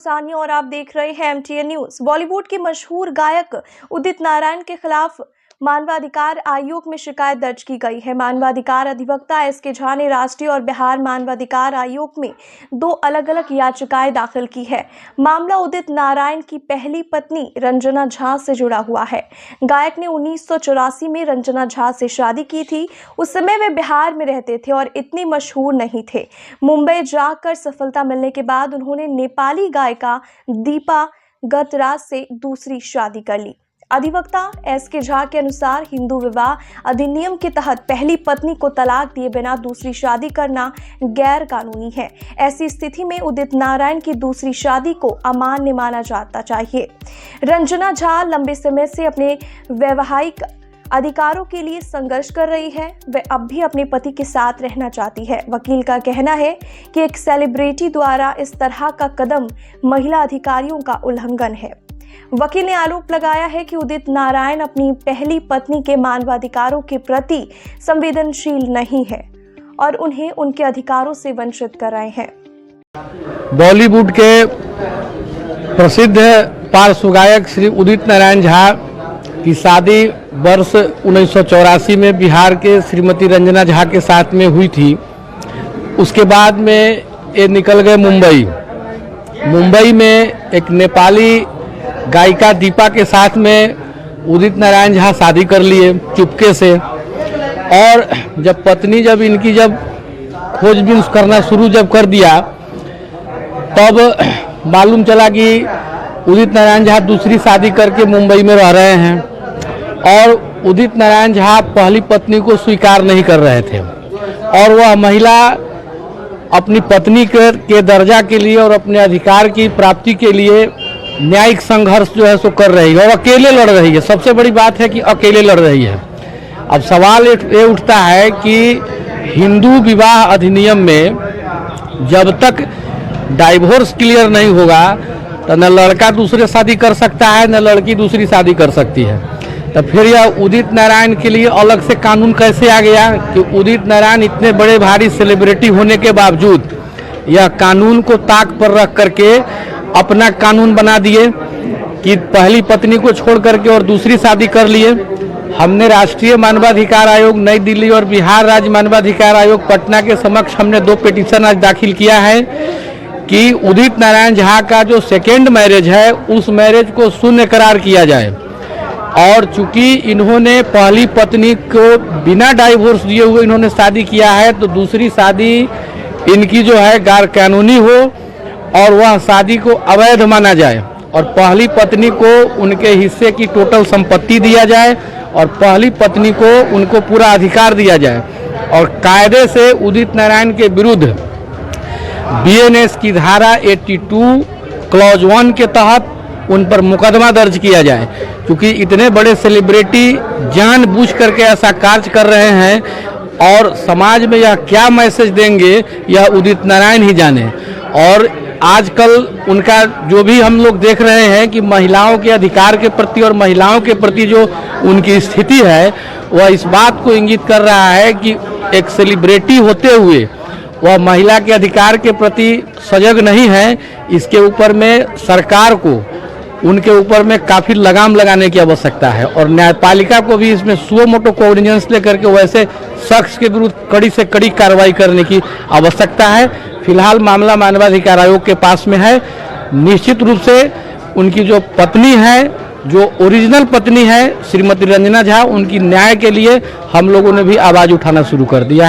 सानिया और आप देख रहे हैं MTN न्यूज। बॉलीवुड के मशहूर गायक उदित नारायण के खिलाफ मानवाधिकार आयोग में शिकायत दर्ज की गई है। मानवाधिकार अधिवक्ता SK झा ने राष्ट्रीय और बिहार मानवाधिकार आयोग में 2 अलग-अलग याचिकाएं दाखिल की है। मामला उदित नारायण की पहली पत्नी रंजना झा से जुड़ा हुआ है। गायक ने 1984 में रंजना झा से शादी की थी। उस समय वे बिहार में रहते थे और इतने मशहूर नहीं थे। मुंबई जाकर सफलता मिलने के बाद उन्होंने नेपाली गायिका दीपा गतराज से दूसरी शादी कर ली। अधिवक्ता SK झा के अनुसार हिंदू विवाह अधिनियम के तहत पहली पत्नी को तलाक दिए बिना दूसरी शादी करना गैर कानूनी है। ऐसी स्थिति में उदित नारायण की दूसरी शादी को अमान्य माना जाता चाहिए। रंजना झा लंबे समय से अपने वैवाहिक अधिकारों के लिए संघर्ष कर रही है। वह अब भी अपने पति के साथ रहना चाहती है। वकील का कहना है कि एक सेलिब्रिटी द्वारा इस तरह का कदम महिला अधिकारियों का उल्लंघन है। वकील ने आरोप लगाया है कि उदित नारायण अपनी पहली पत्नी के मानवाधिकारों के प्रति संवेदनशील नहीं है और उन्हें उनके अधिकारों से वंचित कर रहे हैं। बॉलीवुड के प्रसिद्ध पार्श्व गायक श्री उदित नारायण झा की शादी वर्ष 1984 में बिहार के श्रीमती रंजना झा के साथ में हुई थी। उसके बाद में ये निकल गए मुंबई में एक नेपाली गायिका दीपा के साथ में उदित नारायण झा शादी कर लिए चुपके से। और जब पत्नी इनकी खोजबीन करना शुरू कर दिया तब मालूम चला कि उदित नारायण झा दूसरी शादी करके मुंबई में रह रहे हैं और उदित नारायण झा पहली पत्नी को स्वीकार नहीं कर रहे थे और वह महिला अपनी पत्नी के दर्जा के लिए और अपने अधिकार की प्राप्ति के लिए न्यायिक संघर्ष सो कर रही है और अकेले लड़ रही है। सबसे बड़ी बात है कि अकेले लड़ रही है। अब सवाल ये उठता है कि हिंदू विवाह अधिनियम में जब तक डाइवोर्स क्लियर नहीं होगा तो न लड़का दूसरे शादी कर सकता है न लड़की दूसरी शादी कर सकती है। तो फिर यह उदित नारायण के लिए अलग से कानून कैसे आ गया कि उदित नारायण इतने बड़े भारी सेलिब्रिटी होने के बावजूद यह कानून को ताक पर रख करके अपना कानून बना दिए कि पहली पत्नी को छोड़ करके और दूसरी शादी कर लिए। हमने राष्ट्रीय मानवाधिकार आयोग नई दिल्ली और बिहार राज्य मानवाधिकार आयोग पटना के समक्ष हमने 2 पिटीशन आज दाखिल किया है कि उदित नारायण झा का जो सेकेंड मैरिज है उस मैरिज को शून्य करार किया जाए। और चूंकि इन्होंने पहली पत्नी को बिना डाइवोर्स दिए हुए इन्होंने शादी किया है तो दूसरी शादी इनकी गैर कानूनी हो और वह शादी को अवैध माना जाए और पहली पत्नी को उनके हिस्से की टोटल संपत्ति दिया जाए और पहली पत्नी को उनको पूरा अधिकार दिया जाए और कायदे से उदित नारायण के विरुद्ध BNS की धारा 82 क्लॉज 1 के तहत उन पर मुकदमा दर्ज किया जाए। क्योंकि इतने बड़े सेलिब्रिटी जानबूझ करके ऐसा कार्य कर रहे हैं और समाज में यह क्या मैसेज देंगे यह उदित नारायण ही जाने। और आजकल उनका जो भी हम लोग देख रहे हैं कि महिलाओं के अधिकार के प्रति और महिलाओं के प्रति जो उनकी स्थिति है वह इस बात को इंगित कर रहा है कि एक सेलिब्रिटी होते हुए वह महिला के अधिकार के प्रति सजग नहीं है। इसके ऊपर में सरकार को उनके ऊपर में काफ़ी लगाम लगाने की आवश्यकता है और न्यायपालिका को भी इसमें सुओ मोटो कोऑर्डिनेंस लेकर के वैसे शख्स के विरुद्ध कड़ी से कड़ी कार्रवाई करने की आवश्यकता है। फिलहाल मामला मानवाधिकार आयोग के पास में है। निश्चित रूप से उनकी जो पत्नी है, जो ओरिजिनल पत्नी है श्रीमती रंजना झा, उनकी न्याय के लिए हम लोगों ने भी आवाज़ उठाना शुरू कर दिया है।